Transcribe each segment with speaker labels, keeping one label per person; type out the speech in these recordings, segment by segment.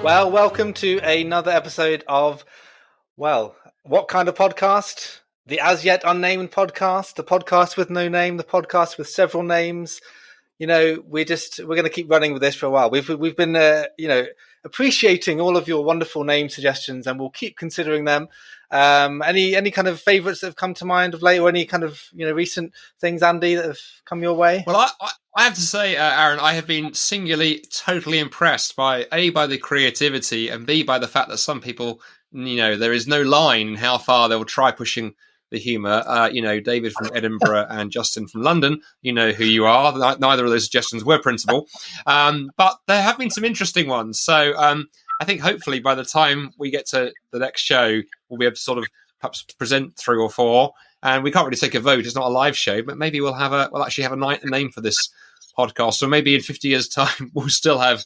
Speaker 1: Well, welcome to another episode of, what kind of podcast? The as yet unnamed podcast, the podcast with no name, the podcast with several names. You know, we're going to keep running with this for a while. We've been, appreciating all of your wonderful name suggestions, and we'll keep considering them. Any kind of favourites that have come to mind of late, or any kind of recent things, Andy, that have come your way?
Speaker 2: Well, I have to say, Aaron, I have been singularly totally impressed by the creativity, and B, by the fact that some people, there is no line in how far they'll try pushing the humour. David from Edinburgh and Justin from London, you know who you are. Neither of those suggestions were principal. But there have been some interesting ones. So I think hopefully by the time we get to the next show, we'll be able to sort of perhaps present 3 or 4. And we can't really take a vote. It's not a live show, but maybe we'll actually have a name for this podcast. Or maybe in 50 years' time, we'll still have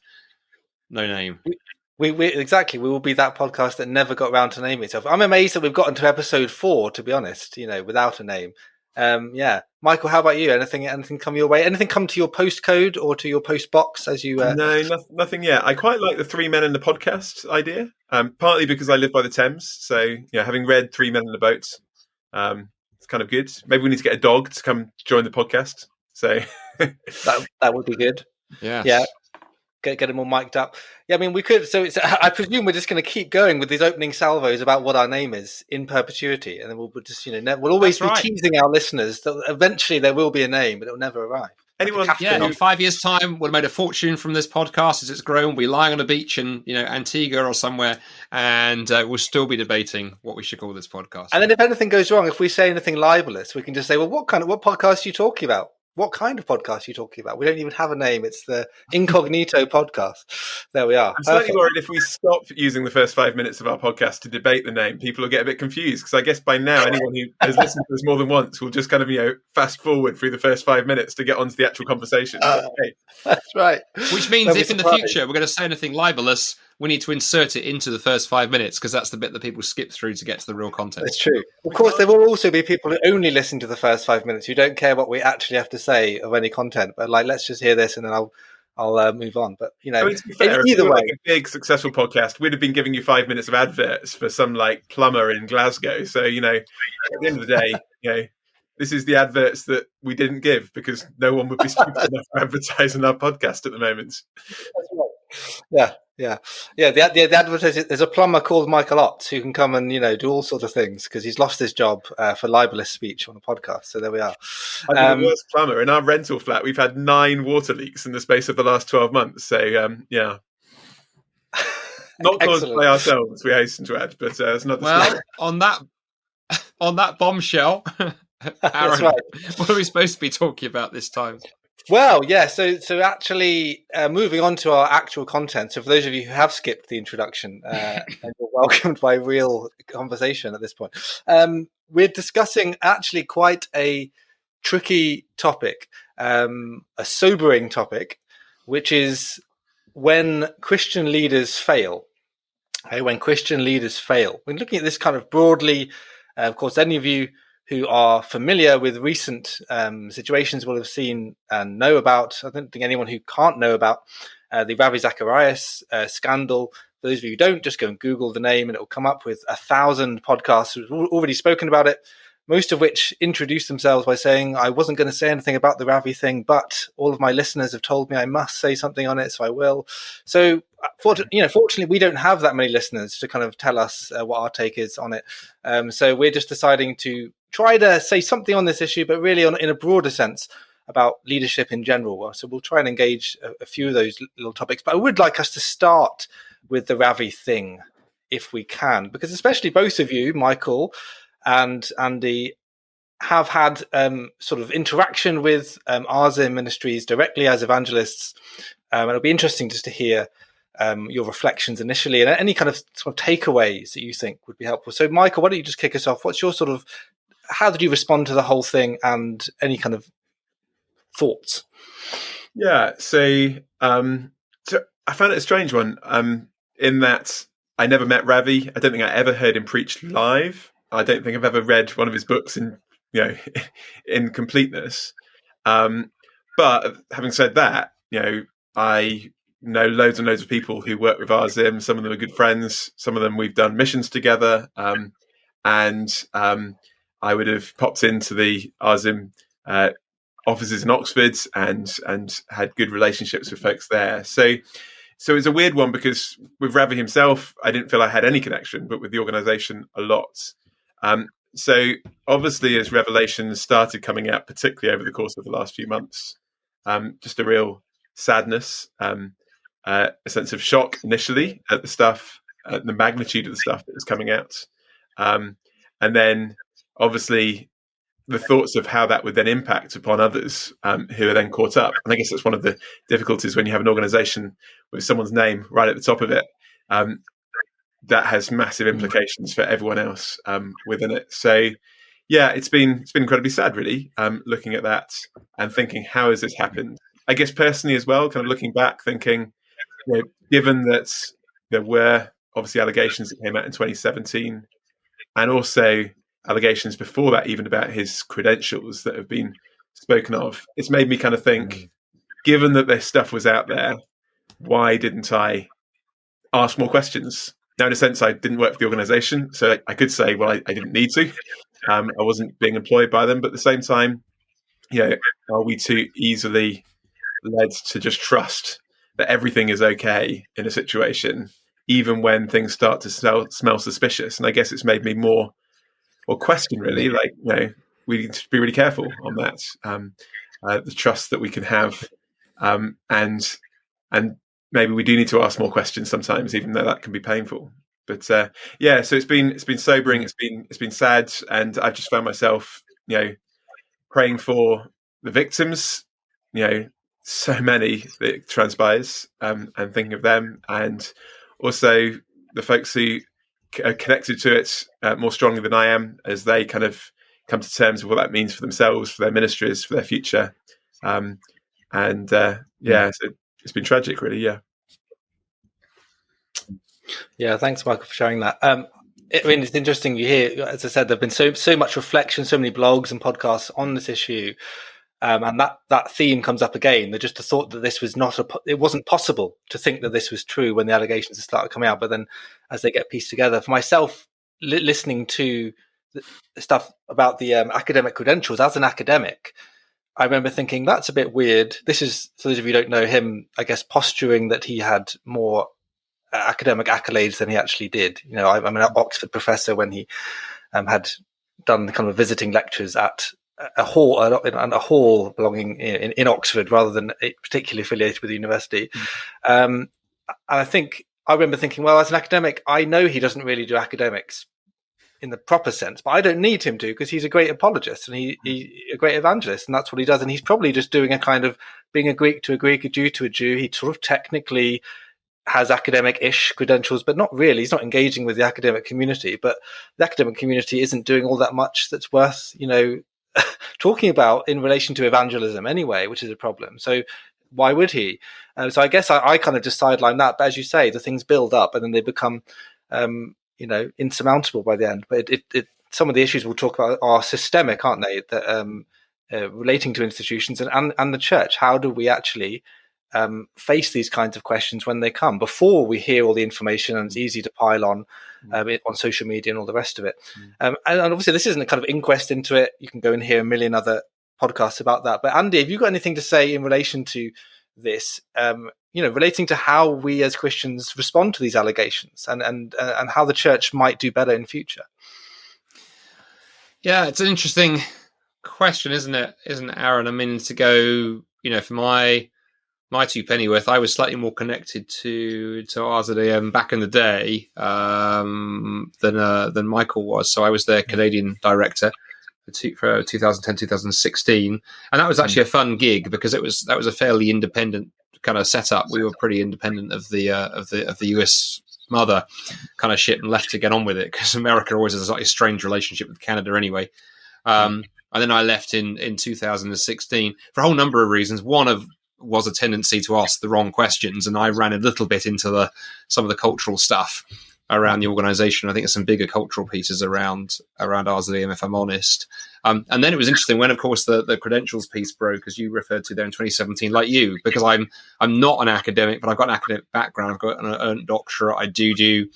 Speaker 2: no name.
Speaker 1: We will be that podcast that never got around to naming itself. I'm amazed that we've gotten to episode 4, to be honest, without a name. Michael, how about you? Anything come your way? Anything come to your postcode or to your post box as you?
Speaker 3: No, nothing yet. I quite like the 3 Men in the Podcast idea, partly because I live by the Thames. So, having read 3 Men in the Boat, it's kind of good. Maybe we need to get a dog to come join the podcast. So
Speaker 1: that would be good.
Speaker 3: Yeah.
Speaker 1: Yeah. Get them all mic'd up. Yeah, I mean, we could. So I presume we're just going to keep going with these opening salvos about what our name is in perpetuity, and then we'll just, we'll always be teasing our listeners that eventually there will be a name, but it'll never arrive.
Speaker 3: Anyone?
Speaker 2: In 5 years' time, we'll have made a fortune from this podcast as it's grown. We'll be lying on a beach in, Antigua or somewhere, and we'll still be debating what we should call this podcast.
Speaker 1: And then if anything goes wrong, if we say anything libelous, we can just say, well, what podcast are you talking about? What kind of podcast are you talking about? We don't even have a name. It's the Incognito podcast. There we are.
Speaker 3: I'm slightly worried if we stop using the first 5 minutes of our podcast to debate the name, people will get a bit confused, because I guess by now anyone who has listened to us more than once will just kind of, fast forward through the first 5 minutes to get onto the actual conversation.
Speaker 1: That's right.
Speaker 2: Which means if in the future we're going to say anything libelous, we need to insert it into the first 5 minutes, because that's the bit that people skip through to get to the real content.
Speaker 1: That's true. Of course, there will also be people who only listen to the first 5 minutes who don't care what we actually have to say of any content. But let's just hear this and then I'll move on. But
Speaker 3: to be fair, either way, like a big successful podcast, we'd have been giving you 5 minutes of adverts for some plumber in Glasgow. So at the end of the day, this is the adverts that we didn't give because no one would be stupid enough to advertise on our podcast at the moment.
Speaker 1: That's right. Yeah. The advertiser, there's a plumber called Michael Otts who can come and do all sorts of things because he's lost his job for libelous speech on a podcast. So there we are.
Speaker 3: I'm the worst plumber in our rental flat. We've had 9 water leaks in the space of the last 12 months. So not caused by ourselves, we hasten to add, but it's not.
Speaker 2: On that bombshell, Aaron, right. What are we supposed to be talking about this time?
Speaker 1: Well, yeah, so actually moving on to our actual content. So for those of you who have skipped the introduction, and you're welcomed by real conversation at this point, we're discussing actually quite a tricky topic, a sobering topic, which is when Christian leaders fail. Okay, when Christian leaders fail. We're looking at this kind of broadly. Of course, any of you who are familiar with recent situations will have seen and know about. I don't think anyone who can't know about the Ravi Zacharias scandal. For those of you who don't, just go and Google the name and it will come up with 1,000 podcasts who've already spoken about it, most of which introduce themselves by saying, I wasn't going to say anything about the Ravi thing, but all of my listeners have told me I must say something on it, so I will. So, fortunately, we don't have that many listeners to kind of tell us what our take is on it. So we're just deciding to try to say something on this issue, but really in a broader sense about leadership in general. So we'll try and engage a few of those little topics. But I would like us to start with the Ravi thing, if we can, because especially both of you, Michael and Andy, have had sort of interaction with Azim Ministries directly as evangelists. It'll be interesting just to hear your reflections initially and any kind of sort of takeaways that you think would be helpful. So, Michael, why don't you just kick us off? What's your sort of, how did you respond to the whole thing and any kind of thoughts?
Speaker 3: Yeah, so I found it a strange one in that I never met Ravi. I don't think I ever heard him preach live. I don't think I've ever read one of his books in completeness. But having said that, I know loads and loads of people who work with RZIM. Some of them are good friends. Some of them we've done missions together. And I would have popped into the RZIM offices in Oxford and had good relationships with folks there. So it's a weird one, because with Ravi himself, I didn't feel I had any connection, but with the organisation, a lot. So obviously, as revelations started coming out, particularly over the course of the last few months, just a real sadness, a sense of shock initially at the stuff, at the magnitude of the stuff that was coming out. And then obviously the thoughts of how that would then impact upon others who are then caught up. And I guess that's one of the difficulties when you have an organisation with someone's name right at the top of it. That has massive implications for everyone else within it. So, yeah, it's been incredibly sad, really, looking at that and thinking, how has this happened? I guess personally as well, kind of looking back, thinking, given that there were obviously allegations that came out in 2017, and also allegations before that, even about his credentials that have been spoken of, it's made me kind of think, given that this stuff was out there, why didn't I ask more questions? Now, in a sense, I didn't work for the organisation, so I could say, well, I didn't need to. I wasn't being employed by them, but at the same time, are we too easily led to just trust that everything is okay in a situation, even when things start to smell suspicious? And I guess it's made me more question, really, we need to be really careful on that, the trust that we can have, and maybe we do need to ask more questions sometimes, even though that can be painful. But so it's been sobering. It's been sad, and I've just found myself, praying for the victims. So many that transpires, and thinking of them, and also the folks who are connected to it more strongly than I am, as they kind of come to terms with what that means for themselves, for their ministries, for their future. So it's been tragic, really.
Speaker 1: Yeah, thanks, Michael, for sharing that. It's interesting. You hear, as I said, there've been so much reflection, so many blogs and podcasts on this issue, and that theme comes up again. Just the thought that this was it wasn't possible to think that this was true when the allegations had started coming out. But then, as they get pieced together, for myself, listening to the stuff about the academic credentials as an academic, I remember thinking, that's a bit weird. This is, for those of you who don't know him, I guess, posturing that he had more academic accolades than he actually did. I'm an Oxford professor when he had done the kind of visiting lectures at a hall belonging in Oxford, rather than particularly affiliated with the university. And I remember thinking, well, as an academic, I know he doesn't really do academics in the proper sense, but I don't need him to, because he's a great apologist and he's a great evangelist, and that's what he does. And he's probably just doing a kind of being a Greek to a Greek, a Jew to a Jew. He sort of technically has academic-ish credentials, but not really. He's not engaging with the academic community, but the academic community isn't doing all that much that's worth, talking about in relation to evangelism anyway, which is a problem. So why would he? So I guess I kind of just sideline that. But as you say, the things build up and then they become, insurmountable by the end. But some of the issues we'll talk about are systemic, aren't they? That relating to institutions and the church. How do we actually face these kinds of questions when they come, before we hear all the information and it's easy to pile on social media and all the rest of it. And obviously this isn't a kind of inquest into it. You can go and hear a million other podcasts about that. But Andy, have you got anything to say in relation to this, relating to how we as Christians respond to these allegations and how the church might do better in future?
Speaker 2: Yeah, it's an interesting question, isn't it, Aaron? I mean, to go, for my two pennyworth, I was slightly more connected to RZIM back in the day than Michael was. So I was their Canadian director for 2010, 2016, and that was actually a fun gig, because that was a fairly independent kind of setup. We were pretty independent of the US mother kind of shit, and left to get on with it, because America always has a slightly strange relationship with Canada anyway. And then I left in 2016 for a whole number of reasons. One was a tendency to ask the wrong questions, and I ran a little bit into some of the cultural stuff. around the organization. I think there's some bigger cultural pieces around RZM, if I'm honest. And then it was interesting when, of course, the credentials piece broke, as you referred to there in 2017, like you, because I'm not an academic, but I've got an academic background. I've got an doctorate. I do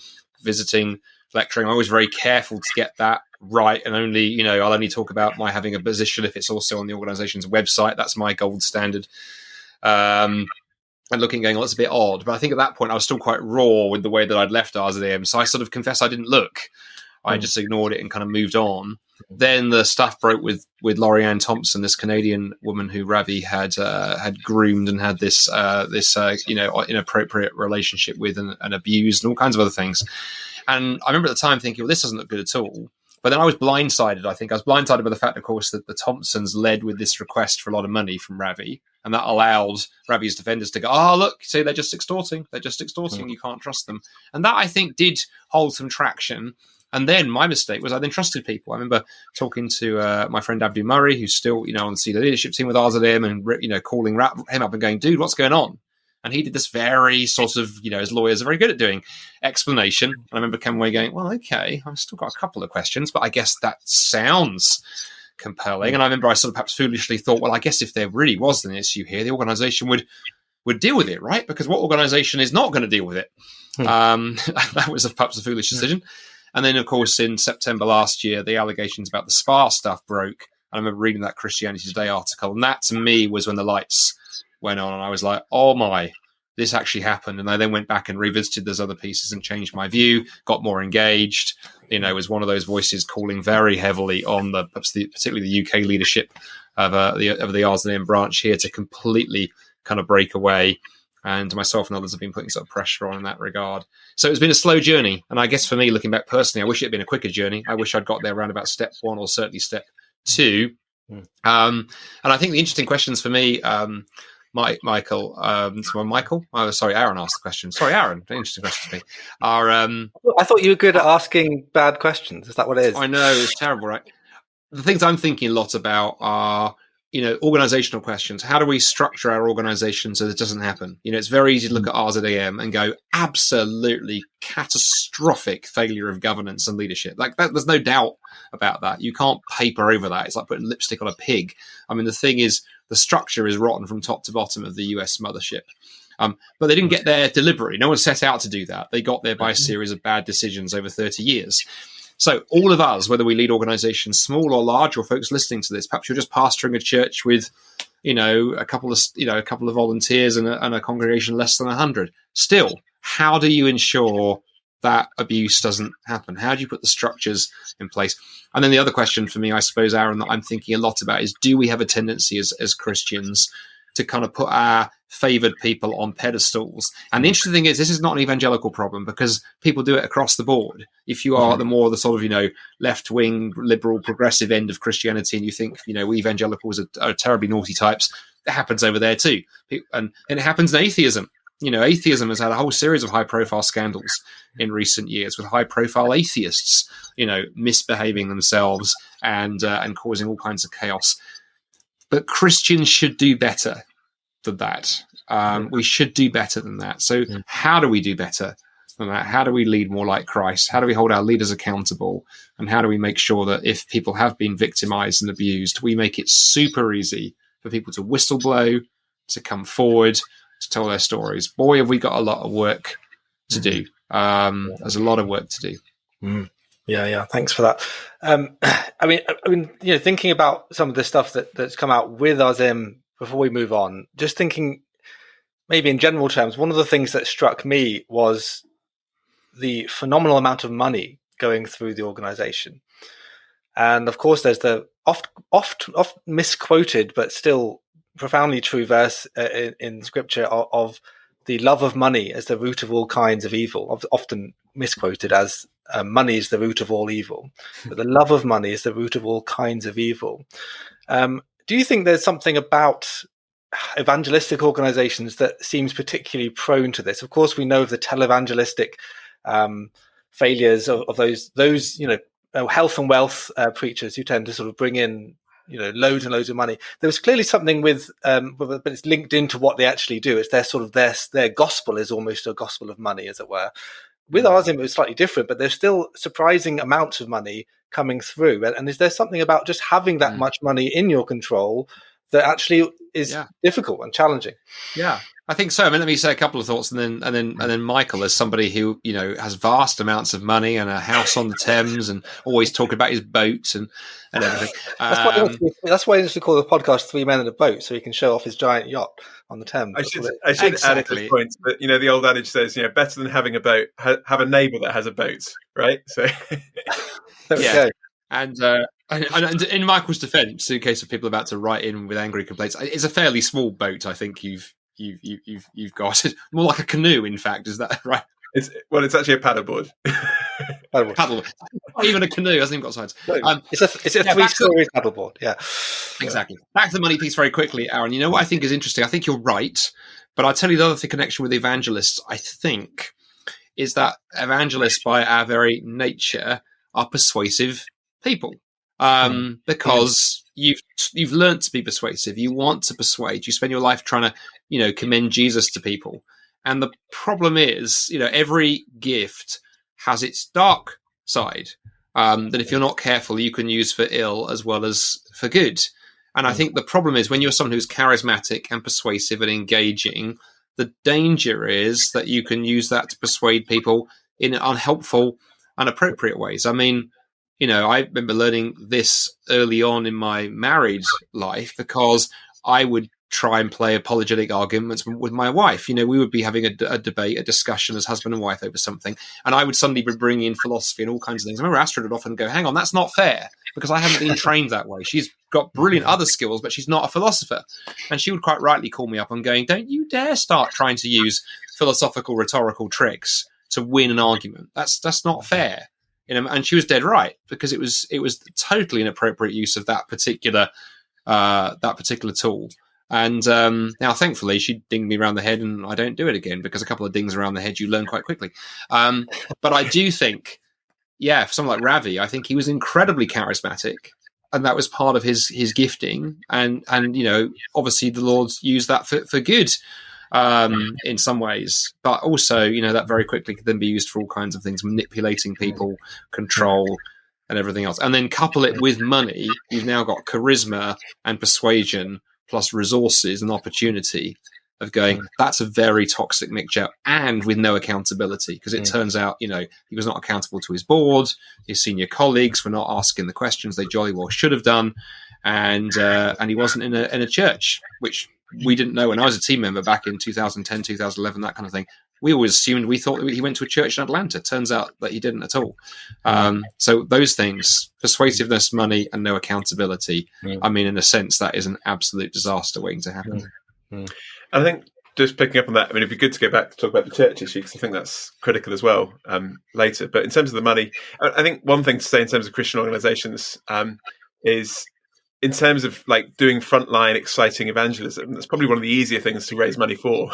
Speaker 2: visiting, lecturing. I'm always very careful to get that right. And only, I'll only talk about my having a position if it's also on the organization's website. That's my gold standard. And looking, going, that's a bit odd. But I think at that point, I was still quite raw with the way that I'd left RZM. So I sort of confess I didn't look. I just ignored it and kind of moved on. Then the stuff broke with Laurie Ann Thompson, this Canadian woman who Ravi had groomed and had this inappropriate relationship with and abused and all kinds of other things. And I remember at the time thinking, well, this doesn't look good at all. But then I was blindsided. I think I was blindsided by the fact, of course, that the Thompsons led with this request for a lot of money from Ravi. And that allowed Ravi's defenders to go, oh, look, see, they're just extorting. You can't trust them. And that, I think, did hold some traction. And then my mistake was I then trusted people. I remember talking to my friend Abdu Murray, who's still, on the senior leadership team with RZM, and, calling him up and going, dude, what's going on? And he did this very sort of, as lawyers are very good at doing, explanation. And I remember coming away going, well, okay, I've still got a couple of questions, but I guess that sounds compelling. And I remember I sort of perhaps foolishly thought, well, I guess if there really was an issue here, the organization would deal with it, right? Because what organization is not going to deal with it? That was perhaps a foolish decision. And then, of course, in September last year, the allegations about the spa stuff broke. I remember reading that Christianity Today article. And that, to me, was when the lights went on. And I was like, oh, my, this actually happened. And I then went back and revisited those other pieces and changed my view, got more engaged, was one of those voices calling very heavily on particularly the UK leadership of the RZM branch here to completely kind of break away. And myself and others have been putting sort of pressure on in that regard. So it's been a slow journey. And I guess for me, looking back personally, I wish it had been a quicker journey. I wish I'd got there around about step 1 or certainly step 2. And I think the interesting questions for me, Michael, Aaron asked the question. Sorry, Aaron, interesting question to me.
Speaker 1: I thought you were good at asking bad questions. Is that what it is?
Speaker 2: I know, it's terrible, right? The things I'm thinking a lot about are, organizational questions. How do we structure our organization so that doesn't happen? It's very easy to look at RZAM and go, absolutely catastrophic failure of governance and leadership. Like that, there's no doubt about that. You can't paper over that. It's like putting lipstick on a pig. I mean, the thing is, the structure is rotten from top to bottom of the US mothership. But they didn't get there deliberately. No one set out to do that. They got there by a series of bad decisions over 30 years. So all of us, whether we lead organizations small or large, or folks listening to this, perhaps you're just pastoring a church with, a couple of volunteers and a congregation less than 100. Still, how do you ensure that abuse doesn't happen? How do you put the structures in place? And then the other question for me, I suppose, Aaron, that I'm thinking a lot about is, do we have a tendency as Christians to kind of put our favored people on pedestals? And the interesting thing is, this is not an evangelical problem, because people do it across the board. If you are the sort of, left-wing, liberal, progressive end of Christianity, and you think, we evangelicals are terribly naughty types, it happens over there too. And it happens in atheism. Atheism has had a whole series of high-profile scandals in recent years with high-profile atheists, misbehaving themselves and causing all kinds of chaos. But Christians should do better than that. We should do better than that. So how do we do better than that? How do we lead more like Christ? How do we hold our leaders accountable? And how do we make sure that if people have been victimized and abused, we make it super easy for people to whistleblow, to come forward, to tell their stories? Boy, have we got a lot of work to do. There's a lot of work to do.
Speaker 1: Yeah. Thanks for that. I mean, thinking about some of the stuff that's come out with RZM before we move on, just thinking maybe in general terms, one of the things that struck me was the phenomenal amount of money going through the organization. And of course, there's the oft misquoted, but still profoundly true verse in scripture of the love of money as the root of all kinds of evil, often misquoted as money is the root of all evil, but the love of money is the root of all kinds of evil. Do you think there's something about evangelistic organizations that seems particularly prone to this? Of course, we know of the televangelistic failures of those health and wealth preachers who tend to sort of bring in loads and loads of money. There was clearly something with, but it's linked into what they actually do. It's their gospel is almost a gospel of money, as it were. with ours, it was slightly different, but there's still surprising amounts of money coming through. And is there something about just having that much money in your control that actually is difficult and challenging?
Speaker 2: Yeah, I think so. I mean, let me say a couple of thoughts, and then Michael, as somebody who has vast amounts of money and a house on the Thames, and always talking about his boat and everything.
Speaker 1: That's why he used to call the podcast "3 Men in a Boat," so he can show off his giant yacht on the Thames.
Speaker 3: I should add at this point that the old adage says, better than having a boat, have a neighbour that has a boat, right? So
Speaker 1: there we go.
Speaker 2: And in Michael's defence, in case of people about to write in with angry complaints, it's a fairly small boat. I think you've got it more like a canoe. In fact, is that right?
Speaker 3: It's actually a paddleboard.
Speaker 2: Paddleboard. Not even a canoe. It hasn't even got sides.
Speaker 1: It's a 3-story paddleboard. Yeah,
Speaker 2: exactly. Back to the money piece very quickly, Aaron. You know what I think is interesting? I think you're right, but I'll tell you the other thing, connection with evangelists, I think, is that evangelists by our very nature are persuasive people. Because you've learnt to be persuasive. You want to persuade. You spend your life trying to, commend Jesus to people. And the problem is, every gift has its dark side that if you're not careful, you can use for ill as well as for good. And I think the problem is when you're someone who's charismatic and persuasive and engaging, the danger is that you can use that to persuade people in unhelpful, inappropriate ways. I mean, I remember learning this early on in my married life because I would try and play apologetic arguments with my wife. We would be having a debate, a discussion as husband and wife over something, and I would suddenly be bringing in philosophy and all kinds of things. I remember Astrid would often go, hang on, that's not fair, because I haven't been trained that way. She's got brilliant other skills, but she's not a philosopher. And she would quite rightly call me up and going, don't you dare start trying to use philosophical rhetorical tricks to win an argument. That's not fair. And she was dead right, because it was totally inappropriate use of that particular tool. And now, thankfully, she dinged me around the head, and I don't do it again, because a couple of dings around the head you learn quite quickly. But I do think, for someone like Ravi, I think he was incredibly charismatic, and that was part of his gifting. And obviously the Lord's used that for good. In some ways, but also, that very quickly could then be used for all kinds of things, manipulating people, control, and everything else. And then couple it with money, you've now got charisma and persuasion plus resources and opportunity of going, that's a very toxic mixture, and with no accountability, because it turns out, he was not accountable to his board, his senior colleagues were not asking the questions they jolly well should have done, and he wasn't in a church, which we didn't know when I was a team member back in 2010, 2011, that kind of thing. We thought that he went to a church in Atlanta. Turns out that he didn't at all. So those things, persuasiveness, money, and no accountability, I mean, in a sense, that is an absolute disaster waiting to happen.
Speaker 3: I think just picking up on that, I mean, it'd be good to go back to talk about the church issue, because I think that's critical as well later. But in terms of the money, I think one thing to say in terms of Christian organizations is, in terms of like doing frontline exciting evangelism, that's probably one of the easier things to raise money for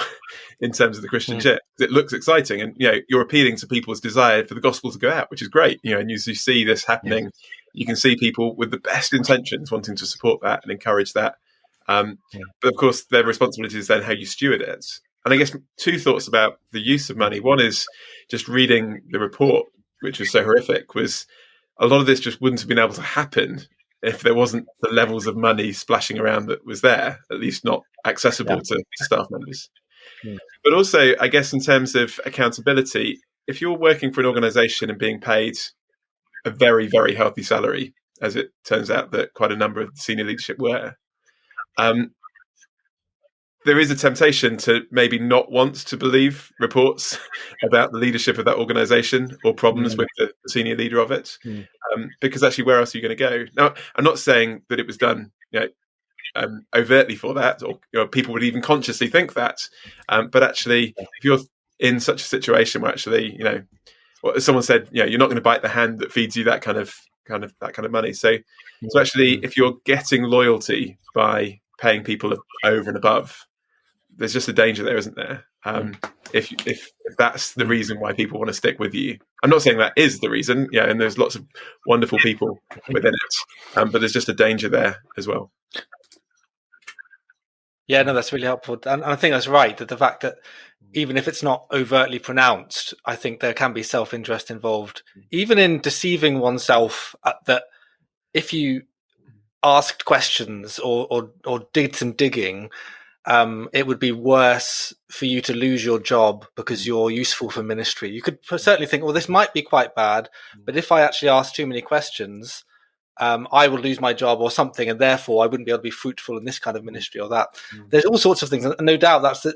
Speaker 3: in terms of the Christian church. It looks exciting, and you're appealing to people's desire for the gospel to go out, which is great. And you see this happening. You can see people with the best intentions wanting to support that and encourage that. But of course, their responsibility is then how you steward it. And I guess two thoughts about the use of money. One is just reading the report, which was so horrific, was a lot of this just wouldn't have been able to happen if there wasn't the levels of money splashing around that was there, at least not accessible to staff members. But also, I guess, in terms of accountability, if you're working for an organization and being paid a very, very healthy salary, as it turns out that quite a number of the senior leadership were, there is a temptation to maybe not want to believe reports about the leadership of that organization or problems with the senior leader of it, because actually, where else are you going to go? Now, I'm not saying that it was done, overtly for that, or people would even consciously think that, but actually, if you're in such a situation where actually, someone said, you're not going to bite the hand that feeds you that kind of money. So actually, if you're getting loyalty by paying people over and above, there's just a danger there, isn't there? If that's the reason why people want to stick with you. I'm not saying that is the reason, and there's lots of wonderful people within it, but there's just a danger there as well.
Speaker 1: Yeah, no, that's really helpful. And I think that's right, that the fact that even if it's not overtly pronounced, I think there can be self-interest involved, even in deceiving oneself, that if you asked questions or did some digging, it would be worse for you to lose your job because you're useful for ministry. You could certainly think, well, this might be quite bad, but if I actually ask too many questions, I will lose my job or something, and therefore I wouldn't be able to be fruitful in this kind of ministry or that. There's all sorts of things, and no doubt that's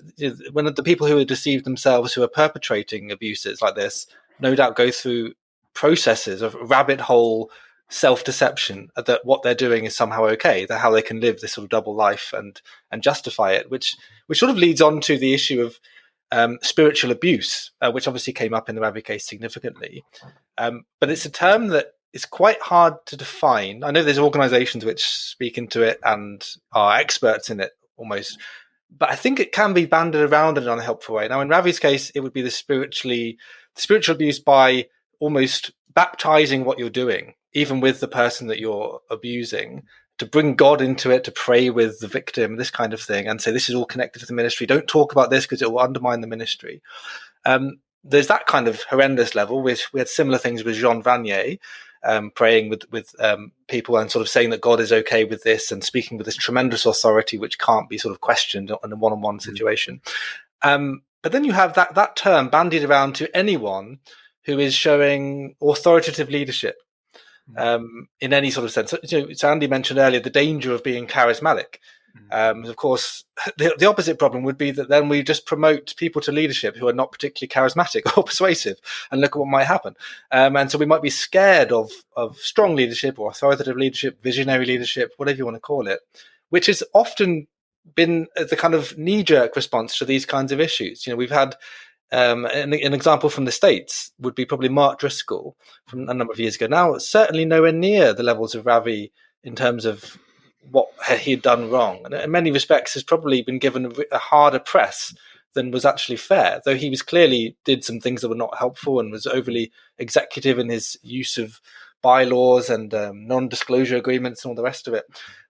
Speaker 1: when the people who are deceived themselves, who are perpetrating abuses like this, no doubt go through processes of rabbit hole self-deception that what they're doing is somehow okay, that how they can live this sort of double life and justify it, which sort of leads on to the issue of spiritual abuse, which obviously came up in the Ravi case significantly. But it's a term that is quite hard to define. I know there's organizations which speak into it and are experts in it almost, but I think it can be banded around in an unhelpful way. Now, in Ravi's case, it would be the spiritual abuse by almost baptizing what you're doing, even with the person that you're abusing, to bring God into it, to pray with the victim, this kind of thing, and say, this is all connected to the ministry. Don't talk about this because it will undermine the ministry. There's that kind of horrendous level. We had similar things with Jean Vanier, praying with people and sort of saying that God is okay with this and speaking with this tremendous authority which can't be sort of questioned in a one-on-one situation. But then you have that term bandied around to anyone who is showing authoritative leadership in any sort of sense. So Andy mentioned earlier the danger of being charismatic. Of course, the opposite problem would be that then we just promote people to leadership who are not particularly charismatic or persuasive, and look at what might happen. And so we might be scared of strong leadership or authoritative leadership, visionary leadership, whatever you want to call it, which has often been the kind of knee-jerk response to these kinds of issues. We've had an example from the States would be probably Mark Driscoll from a number of years ago. Now, certainly nowhere near the levels of Ravi in terms of what he had done wrong, and in many respects has probably been given a harder press than was actually fair, though he was clearly did some things that were not helpful and was overly executive in his use of bylaws and non-disclosure agreements and all the rest of it.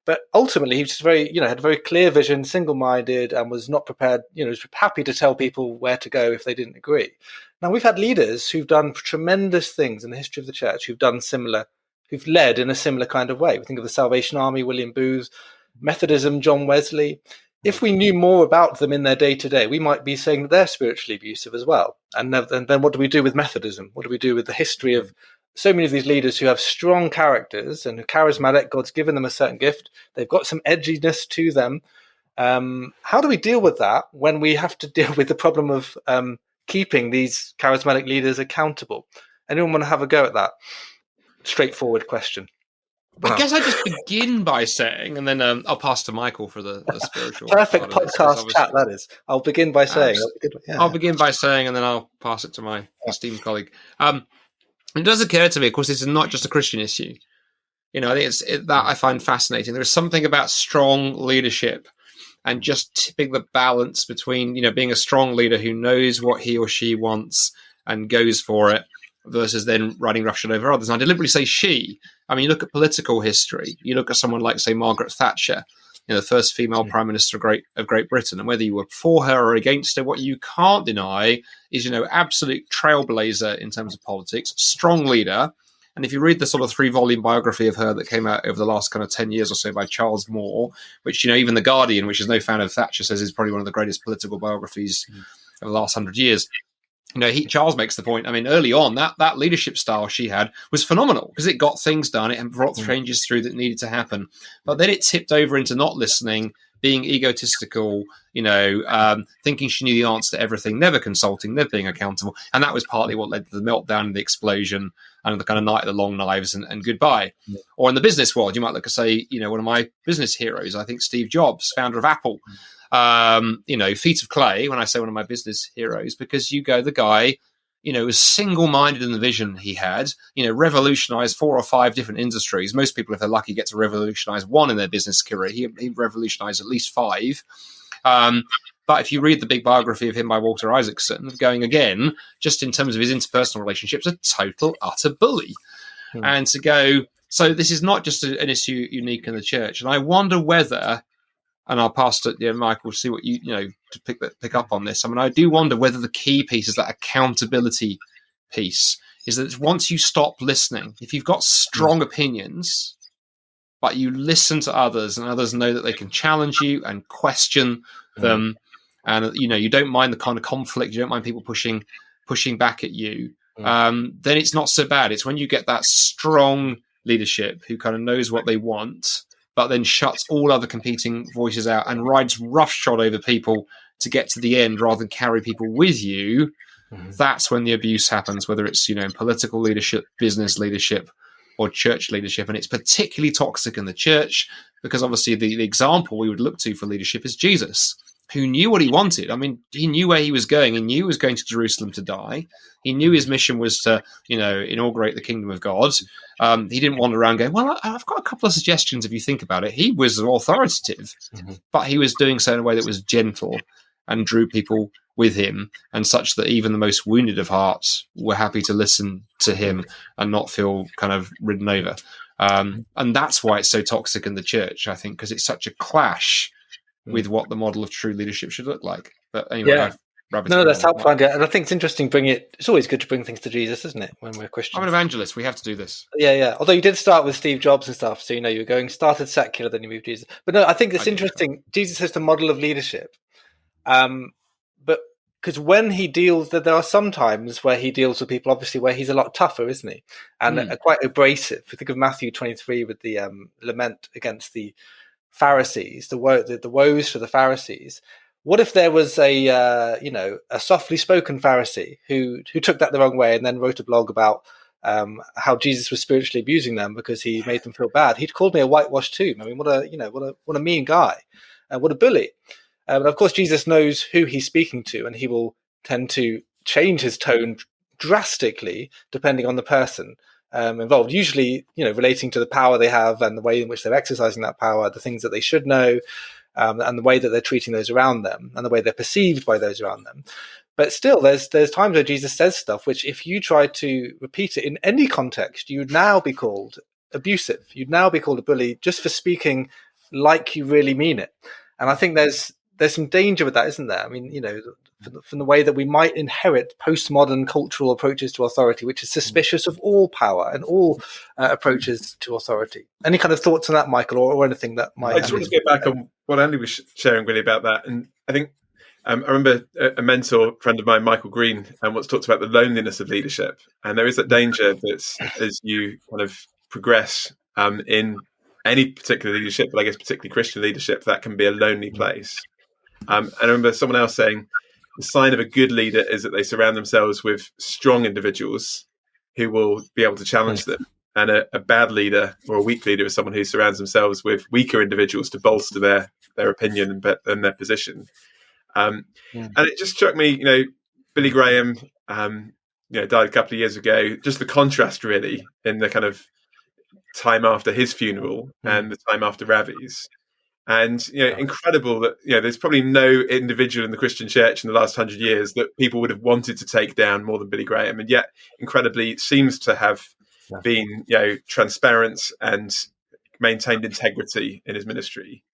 Speaker 1: But ultimately, he was just very, had a very clear vision, single-minded, and was not prepared, was happy to tell people where to go if they didn't agree. Now, we've had leaders who've done tremendous things in the history of the church, who've led in a similar kind of way. We think of the Salvation Army, William Booth, Methodism, John Wesley. If we knew more about them in their day-to-day, we might be saying that they're spiritually abusive as well. And then what do we do with Methodism? What do we do with the history of so many of these leaders who have strong characters and are charismatic? God's given them a certain gift. They've got some edginess to them. How do we deal with that when we have to deal with the problem of keeping these charismatic leaders accountable? Anyone want to have a go at that? Straightforward question.
Speaker 2: I guess I just begin by saying, and then I'll pass to Michael for the spiritual.
Speaker 1: Perfect podcast chat, that is. I'll begin by saying.
Speaker 2: I'll begin by saying, and then I'll pass it to my esteemed colleague. It does occur to me, of course, this is not just a Christian issue. I think that I find fascinating. There is something about strong leadership and just tipping the balance between, being a strong leader who knows what he or she wants and goes for it, versus then riding roughshod over others. And I deliberately say she. I mean, you look at political history. You look at someone like, say, Margaret Thatcher, the first female prime minister of Great Britain, and whether you were for her or against her, what you can't deny is, absolute trailblazer in terms of politics, strong leader. And if you read the sort of 3-volume biography of her that came out over the last kind of 10 years or so by Charles Moore, which, even The Guardian, which is no fan of Thatcher, says is probably one of the greatest political biographies of the last 100 years. Charles makes the point. I mean, early on, that leadership style she had was phenomenal because it got things done. It brought changes through that needed to happen. But then it tipped over into not listening, being egotistical, thinking she knew the answer to everything, never consulting, never being accountable. And that was partly what led to the meltdown and the explosion and the kind of night of the long knives and goodbye. Yeah. Or in the business world, you might look at, say, one of my business heroes, I think Steve Jobs, founder of Apple. Feet of clay, when I say one of my business heroes, because the guy, was single-minded in the vision he had, revolutionized 4 or 5 different industries. Most people, if they're lucky, get to revolutionize one in their business career. He revolutionized at least 5. But if you read the big biography of him by Walter Isaacson, going again, just in terms of his interpersonal relationships, a total, utter bully. And to go, so this is not just an issue unique in the church. And I wonder whether and I'll pass to Michael to see what you to pick up on this. I mean, I do wonder whether the key piece is that accountability piece. Is that once you stop listening, if you've got strong opinions, but you listen to others, and others know that they can challenge you and question them, and you don't mind the kind of conflict, you don't mind people pushing back at you, then it's not so bad. It's when you get that strong leadership who kind of knows what they want, but then shuts all other competing voices out and rides roughshod over people to get to the end rather than carry people with you. That's when the abuse happens, whether it's in political leadership, business leadership, or church leadership. And it's particularly toxic in the church because obviously the example we would look to for leadership is Jesus, who knew what he wanted. I mean, he knew where he was going. He knew he was going to Jerusalem to die. He knew his mission was to, inaugurate the kingdom of God. He didn't wander around going, well, I've got a couple of suggestions if you think about it. He was authoritative, but he was doing so in a way that was gentle and drew people with him, and such that even the most wounded of hearts were happy to listen to him and not feel kind of ridden over. And that's why it's so toxic in the church, I think, because it's such a clash with what the model of true leadership should look like. But anyway,
Speaker 1: that's helpful. And I think it's interesting. It's always good to bring things to Jesus, isn't it? When we're Christians,
Speaker 2: I'm an evangelist. We have to do this.
Speaker 1: Yeah. Although you did start with Steve Jobs and stuff, so you started secular, then you moved to Jesus. But no, I think it's interesting. Jesus is the model of leadership. But because when he deals, there are some times where he deals with people, obviously, where he's a lot tougher, isn't he? And quite abrasive. If you think of Matthew 23 with the lament against the Pharisees, the woes for the Pharisees. What if there was a softly spoken Pharisee who took that the wrong way and then wrote a blog about how Jesus was spiritually abusing them because he made them feel bad? He'd called me a whitewashed tomb. I mean, what a mean guy, what a bully. And of course, Jesus knows who he's speaking to, and he will tend to change his tone drastically depending on the person involved. Usually, relating to the power they have and the way in which they're exercising that power, the things that they should know, and the way that they're treating those around them, and the way they're perceived by those around them. But still, there's times where Jesus says stuff which, if you try to repeat it in any context, you would now be called abusive. You'd now be called a bully just for speaking like you really mean it. And I think there's some danger with that, isn't there? I mean, from the way that we might inherit postmodern cultural approaches to authority, which is suspicious of all power and all approaches to authority. Any kind of thoughts on that, Michael, or anything that might?
Speaker 3: I just want to get back on what Andy was sharing really about that. And I think I remember a mentor friend of mine, Michael Green, once talked about the loneliness of leadership. And there is that danger that as you kind of progress in any particular leadership, but I guess particularly Christian leadership, that can be a lonely place. And I remember someone else saying the sign of a good leader is that they surround themselves with strong individuals who will be able to challenge them. And a bad leader or a weak leader is someone who surrounds themselves with weaker individuals to bolster their opinion and their position. And it just struck me, Billy Graham, died a couple of years ago. Just the contrast, really, in the kind of time after his funeral and the time after Ravi's. And incredible that there's probably no individual in the Christian church in the last 100 years that people would have wanted to take down more than Billy Graham, and yet incredibly seems to have been transparent and maintained integrity in his ministry.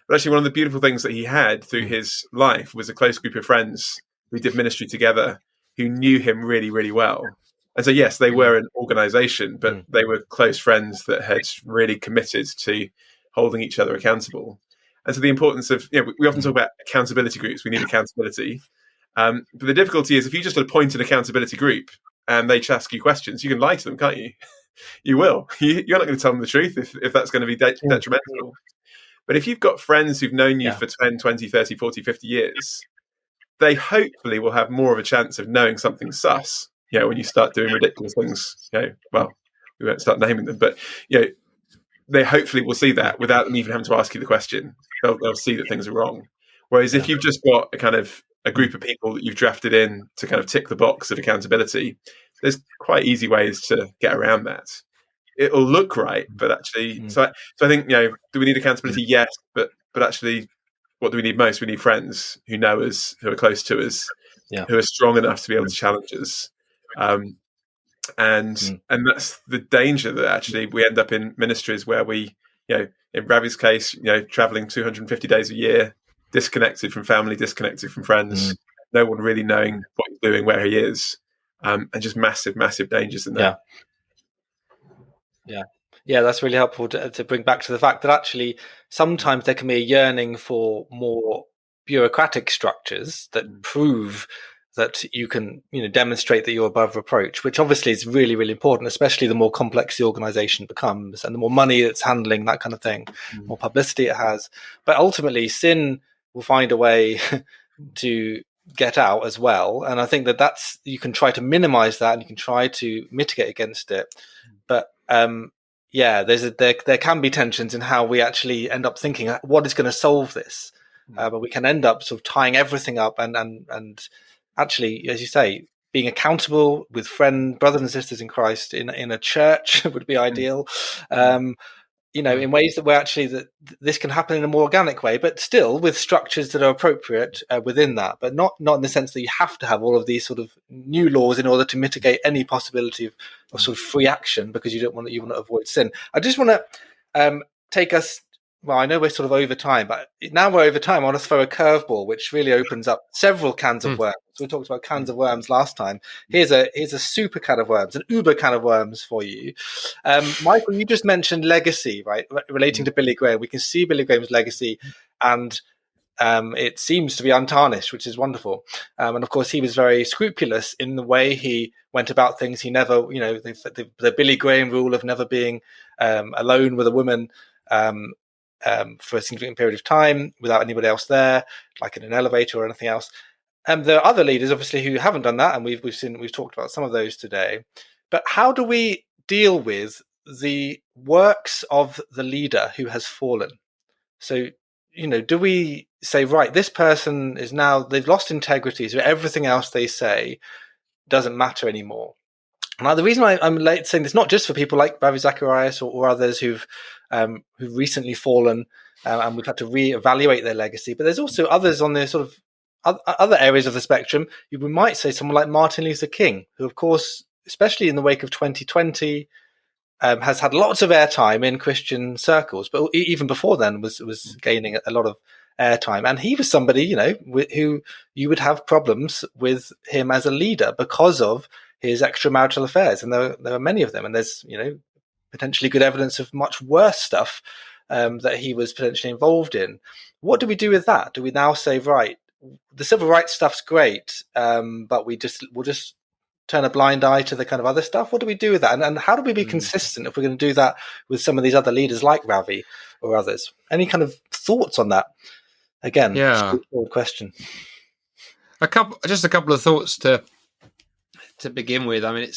Speaker 3: But actually, one of the beautiful things that he had through his life was a close group of friends who did ministry together, who knew him really, really well. And so, yes, they were an organisation, but they were close friends that had really committed to holding each other accountable. And so the importance of, we often talk about accountability groups. We need accountability. But the difficulty is if you just appoint an accountability group and they ask you questions, you can lie to them, can't you? You will. You're not going to tell them the truth if that's going to be detrimental. But if you've got friends who've known you for 10, 20, 30, 40, 50 years, they hopefully will have more of a chance of knowing something sus. When you start doing ridiculous things, well, we won't start naming them, but, they hopefully will see that without them even having to ask you the question. They'll see that things are wrong. Whereas if you've just got a group of people that you've drafted in to kind of tick the box of accountability, there's quite easy ways to get around that. It'll look right, but actually, so I think, do we need accountability? Yes, but actually, what do we need most? We need friends who know us, who are close to us, who are strong enough to be able to challenge us. And that's the danger, that actually we end up in ministries where we in Ravi's case, traveling 250 days a year, disconnected from family, disconnected from friends, no one really knowing what he's doing, where he is, and just massive, massive dangers in there.
Speaker 1: Yeah, that's really helpful to bring back to the fact that actually sometimes there can be a yearning for more bureaucratic structures that prove that you can, demonstrate that you're above reproach, which obviously is really, really important, especially the more complex the organization becomes and the more money it's handling, that kind of thing, more publicity it has. But ultimately, sin will find a way to get out as well. And I think that's you can try to minimize that and you can try to mitigate against it. But there can be tensions in how we actually end up thinking what is going to solve this. But we can end up sort of tying everything up and actually, as you say, being accountable with brothers and sisters in Christ in a church would be ideal. In ways that that this can happen in a more organic way, but still with structures that are appropriate within that, but not in the sense that you have to have all of these sort of new laws in order to mitigate any possibility of sort of free action, because you want to avoid sin. I just want to take us. Well, I know we're sort of over time, but now we're over time. I want to throw a curveball, which really opens up several cans of worms. We talked about cans of worms last time. Here's a super can of worms, an uber can of worms for you. Michael, you just mentioned legacy, right? Relating to Billy Graham. We can see Billy Graham's legacy, and it seems to be untarnished, which is wonderful. And of course, he was very scrupulous in the way he went about things. He never, the Billy Graham rule of never being alone with a woman for a significant period of time without anybody else there, like in an elevator or anything else. There are other leaders, obviously, who haven't done that, and we've talked about some of those today. But how do we deal with the works of the leader who has fallen? So, do we say, right, this person is now, they've lost integrity, so everything else they say doesn't matter anymore? Now, the reason I'm saying this, not just for people like Ravi Zacharias or others who've recently fallen, and we've had to reevaluate their legacy, but there's also others on the sort of other areas of the spectrum. We might say someone like Martin Luther King, who, of course, especially in the wake of 2020, has had lots of airtime in Christian circles, but even before then was gaining a lot of airtime. And he was somebody, who you would have problems with him as a leader because of his extramarital affairs, and there are many of them. And there's potentially good evidence of much worse stuff that he was potentially involved in. What do we do with that? Do we now say, right, the civil rights stuff's great, but we'll just turn a blind eye to the kind of other stuff? What do we do with that? And how do we be consistent if we're going to do that with some of these other leaders like Ravi or others? Any kind of thoughts on that? Again, straightforward question.
Speaker 2: Just a couple of thoughts to begin with. I mean,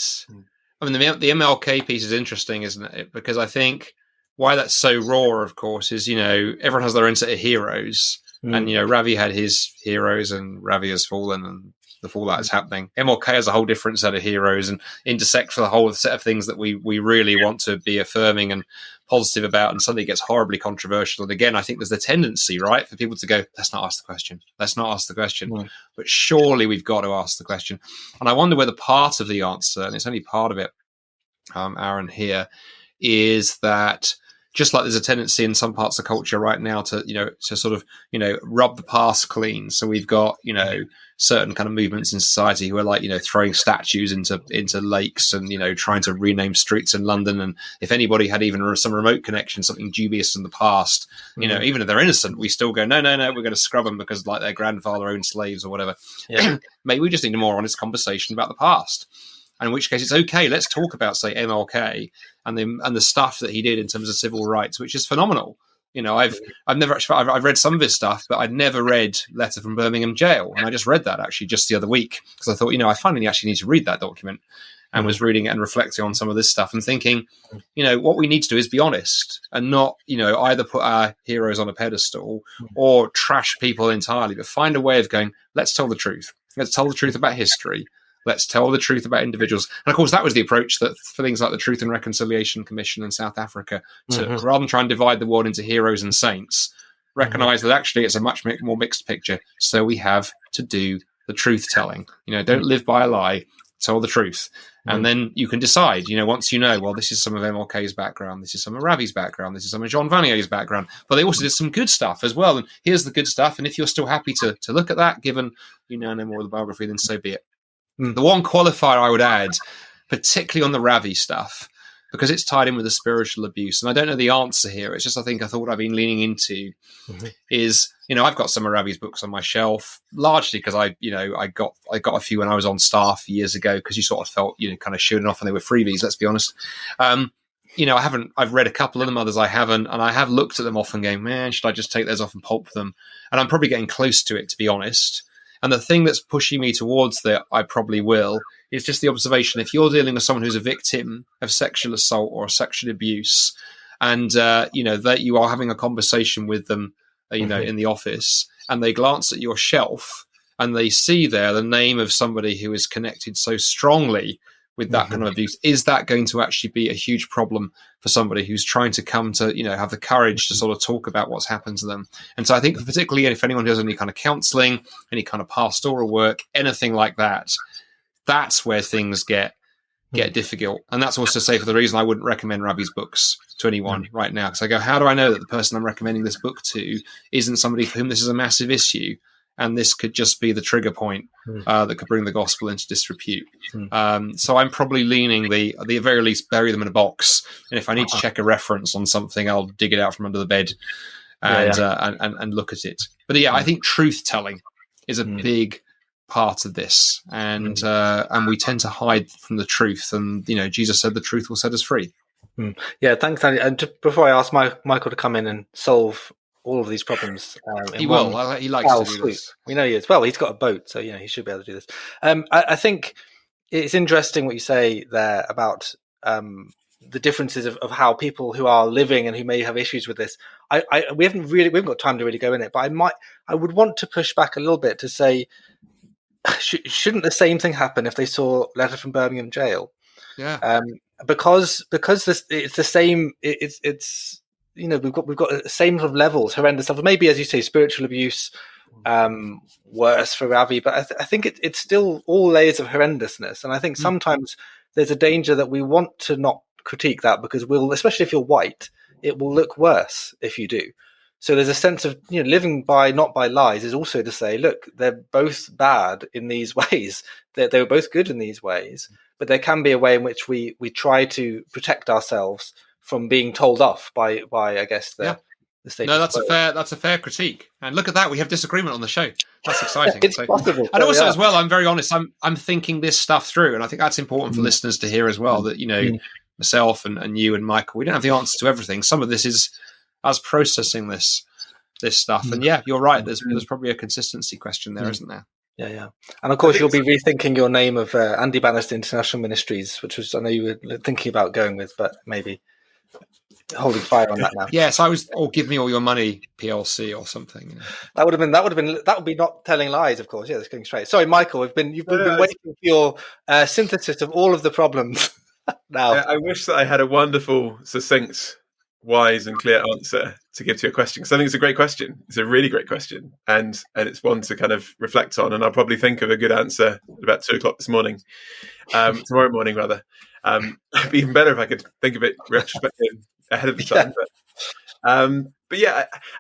Speaker 2: the MLK piece is interesting, isn't it? Because I think why that's so raw, of course, is, everyone has their own set of heroes. And, Ravi had his heroes, and Ravi has fallen, and the fallout is happening. MLK has a whole different set of heroes and intersects with a whole set of things that we really want to be affirming and positive about, and suddenly gets horribly controversial. And again, I think there's the tendency, right, for people to go, let's not ask the question. Let's not ask the question. But surely we've got to ask the question. And I wonder whether part of the answer, and it's only part of it, Aaron, here, is that just like there's a tendency in some parts of culture right now to sort of, rub the past clean. So we've got, certain kind of movements in society who are like, throwing statues into lakes and, trying to rename streets in London. And if anybody had even some remote connection, something dubious in the past, even if they're innocent, we still go, no, we're going to scrub them because like their grandfather owned slaves or whatever. Yeah. Maybe we just need a more honest conversation about the past. And in which case it's okay. Let's talk about, say, MLK and the stuff that he did in terms of civil rights, which is phenomenal. I've never actually, I've read some of his stuff, but I'd never read Letter from Birmingham Jail. And I just read that actually just the other week because I thought, I finally actually need to read that document, and was reading it and reflecting on some of this stuff and thinking, what we need to do is be honest and not, either put our heroes on a pedestal or trash people entirely, but find a way of going, let's tell the truth. Let's tell the truth about history. Let's tell the truth about individuals. And of course, that was the approach that for things like the Truth and Reconciliation Commission in South Africa took. Rather than try and divide the world into heroes and saints, recognize that actually it's a much more mixed picture. So we have to do the truth telling. Don't live by a lie, tell the truth. And then you can decide, once well, this is some of MLK's background, this is some of Ravi's background, this is some of John Vanier's background, but they also did some good stuff as well. And here's the good stuff. And if you're still happy to look at that, given no more of the biography, then so be it. The one qualifier I would add, particularly on the Ravi stuff, because it's tied in with the spiritual abuse, and I don't know the answer here. It's just I thought I've been leaning into is I've got some of Ravi's books on my shelf, largely because I got a few when I was on staff years ago, because you sort of felt kind of shooting off and they were freebies. Let's be honest. I've read a couple of them, others I haven't, and I have looked at them often, going, man, should I just take those off and pulp them? And I'm probably getting close to it, to be honest. And the thing that's pushing me towards that, I probably will, is just the observation. If you're dealing with someone who's a victim of sexual assault or sexual abuse, and that you are having a conversation with them, in the office, and they glance at your shelf and they see there the name of somebody who is connected so strongly with that kind of abuse, is that going to actually be a huge problem for somebody who's trying to come to, have the courage to sort of talk about what's happened to them? And so I think particularly if anyone does any kind of counselling, any kind of pastoral work, anything like that, that's where things get difficult. And that's also say for the reason I wouldn't recommend Ravi's books to anyone right now, because I go, how do I know that the person I'm recommending this book to isn't somebody for whom this is a massive issue, and this could just be the trigger point that could bring the gospel into disrepute? So I'm probably leaning at the very least, bury them in a box, and if I need to check a reference on something, I'll dig it out from under the bed and look at it. But I think truth telling is a big part of this, and we tend to hide from the truth, and Jesus said the truth will set us free.
Speaker 1: Thanks, Andy. And just before I ask Michael to come in and solve all of these problems,
Speaker 2: he will. He likes to do this.
Speaker 1: We know he is. Well, he's got a boat, so he should be able to do this. I think it's interesting what you say there about the differences of how people who are living and who may have issues with this. We haven't got time to really go in it, but I would want to push back a little bit to say, shouldn't the same thing happen if they saw Letter from Birmingham Jail?
Speaker 2: Yeah.
Speaker 1: Because it's the same. It's we've got the same sort of levels, horrendous stuff. Maybe, as you say, spiritual abuse, worse for Ravi, but I think it's still all layers of horrendousness. And I think sometimes there's a danger that we want to not critique that, because especially if you're white, it will look worse if you do. So there's a sense of living by not by lies is also to say, look, they're both bad in these ways. They were both good in these ways, but there can be a way in which we try to protect ourselves from being told off by I guess the state.
Speaker 2: No, that's a fair critique. And look at that, we have disagreement on the show. That's exciting.
Speaker 1: It's possible.
Speaker 2: And also as well, I'm very honest. I'm thinking this stuff through, and I think that's important for listeners to hear as well. That myself and you and Michael, we don't have the answer to everything. Some of this is us processing this stuff, and you're right. There's probably a consistency question there, isn't there?
Speaker 1: Yeah. And of course, you'll be rethinking your name of Andy Bannister International Ministries, which was I know you were thinking about going with, but maybe holding fire on that now.
Speaker 2: Yes, I was. Or Give Me All Your Money PLC or something.
Speaker 1: That would be not telling lies, of course. Yeah, that's going straight. Sorry, Michael. You've been waiting for your synthesis of all of the problems. Now,
Speaker 3: I wish that I had a wonderful, succinct, wise and clear answer to give to your question, because I think it's a great question. It's a really great question, and it's one to kind of reflect on, and I'll probably think of a good answer at about 2:00 this morning, tomorrow morning rather. It'd be even better if I could think of it retrospectively ahead of the time. But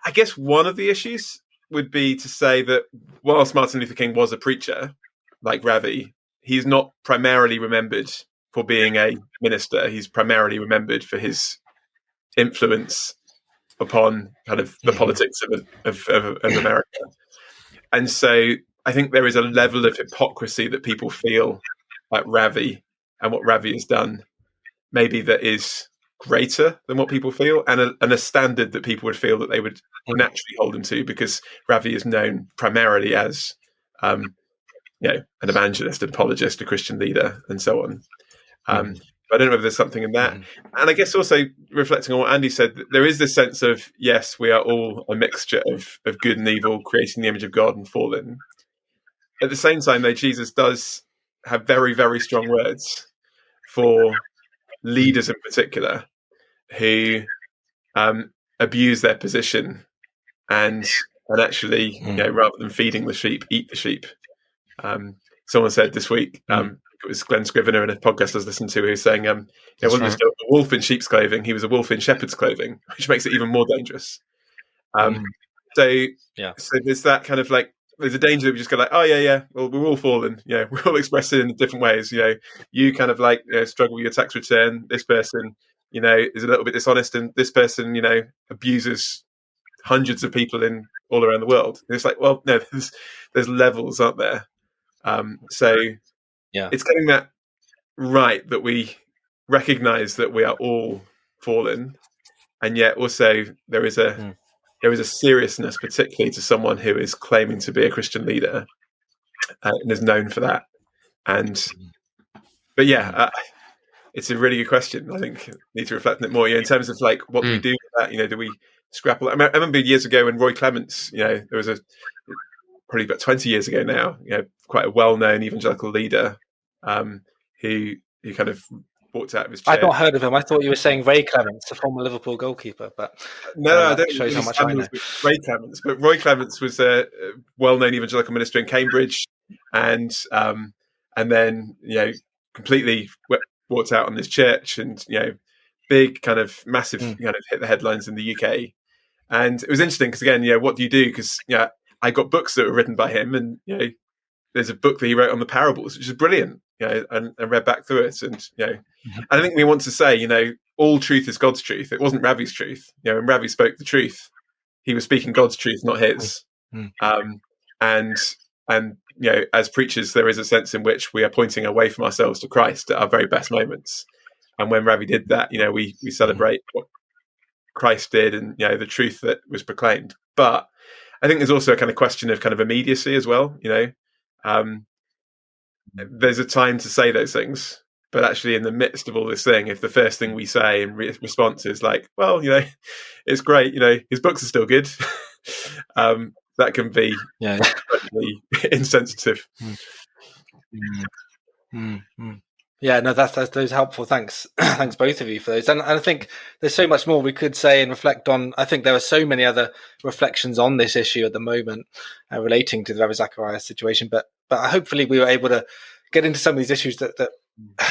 Speaker 3: I guess one of the issues would be to say that whilst Martin Luther King was a preacher, like Ravi, he's not primarily remembered for being a minister. He's primarily remembered for his influence upon kind of the politics of America. And so I think there is a level of hypocrisy that people feel at Ravi and what Ravi has done, maybe that is greater than what people feel, and a standard that people would feel that they would naturally hold him to, because Ravi is known primarily as an evangelist, an apologist, a Christian leader, and so on. I don't know if there's something in that. And I guess also reflecting on what Andy said, there is this sense of, yes, we are all a mixture of good and evil, creating the image of God and fallen. At the same time, though, Jesus does have very, very strong words for leaders in particular who abuse their position and actually, rather than feeding the sheep, eat the sheep. Someone said this week, it was Glenn Scrivener in a podcast I was listening to, who's saying, wasn't just a wolf in sheep's clothing, he was a wolf in shepherd's clothing, which makes it even more dangerous. So there's that kind of like, there's a danger that we just go like, oh yeah, well, we're all fallen, we're all expressed it in different ways. You kind of like struggle with your tax return. This person, is a little bit dishonest, and this person, abuses hundreds of people in all around the world. And it's like, well, no, there's levels, aren't there? So it's getting that right, that we recognize that we are all fallen, and yet also there is a seriousness, particularly to someone who is claiming to be a Christian leader and is known for that. But it's a really good question. I think we need to reflect on it more. In terms of like what we do with that. Do we scrapple? I remember years ago when Roy Clements, there was probably about 20 years ago now, quite a well-known evangelical leader who kind of walked out of his chair.
Speaker 1: I'd not heard of him. I thought you were saying Ray Clements, the former Liverpool goalkeeper. But
Speaker 3: no, I don't.
Speaker 1: Shows how much I know.
Speaker 3: Ray Clements, but Roy Clements was a well-known evangelical minister in Cambridge, and then completely walked out on this church, and big kind of massive kind of hit the headlines in the UK. And it was interesting because again, what do you do? Because I got books that were written by him, and there's a book that he wrote on the parables, which is brilliant. And read back through it, and I think we want to say, all truth is God's truth. It wasn't Ravi's truth. When Ravi spoke the truth, he was speaking God's truth, not his. And as preachers, there is a sense in which we are pointing away from ourselves to Christ at our very best moments. And when Ravi did that, we celebrate what Christ did and the truth that was proclaimed. But I think there's also a kind of question of kind of immediacy as well. There's a time to say those things, but actually in the midst of all this thing, if the first thing we say in response is like, well, it's great, his books are still good, that can be incredibly insensitive.
Speaker 1: Yeah, no, that's those helpful. Thanks both of you for those. And I think there's so much more we could say and reflect on. I think there are so many other reflections on this issue at the moment relating to the Ravi Zacharias situation. But hopefully we were able to get into some of these issues that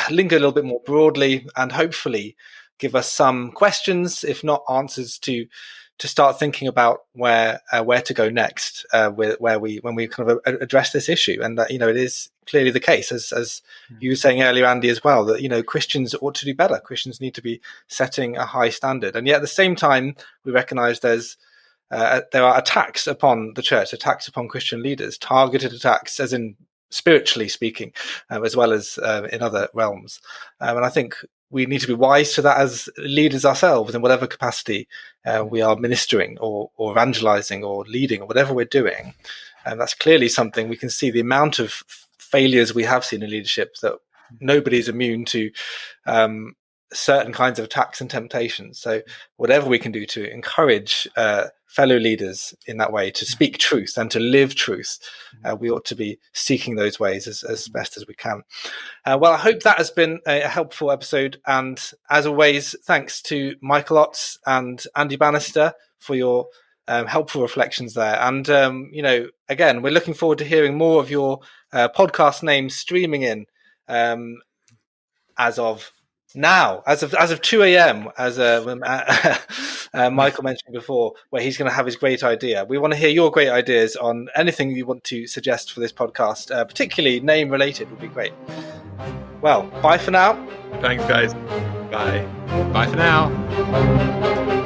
Speaker 1: linger a little bit more broadly, and hopefully give us some questions, if not answers, to start thinking about where to go next when we kind of address this issue. And that it is clearly the case, as you were saying earlier, Andy, as well, that Christians ought to do better. Christians need to be setting a high standard, and yet at the same time we recognise there are attacks upon the church, attacks upon Christian leaders, targeted attacks, as in spiritually speaking, as well as in other realms. And I think we need to be wise to that as leaders ourselves, in whatever capacity we are ministering or evangelizing or leading or whatever we're doing. And that's clearly something we can see, the amount of failures we have seen in leadership, that nobody's immune to certain kinds of attacks and temptations. So whatever we can do to encourage fellow leaders in that way to speak truth and to live truth, we ought to be seeking those ways as best as we can. Well, I hope that has been a helpful episode. And as always, thanks to Michael Otts and Andy Bannister for your helpful reflections there. And, again, we're looking forward to hearing more of your podcast names streaming in as of now, as of 2 a.m., as Michael mentioned before, where he's going to have his great idea. We want to hear your great ideas on anything you want to suggest for this podcast, particularly name related would be great. Well, bye for now.
Speaker 3: Thanks, guys. Bye.
Speaker 2: Bye for now.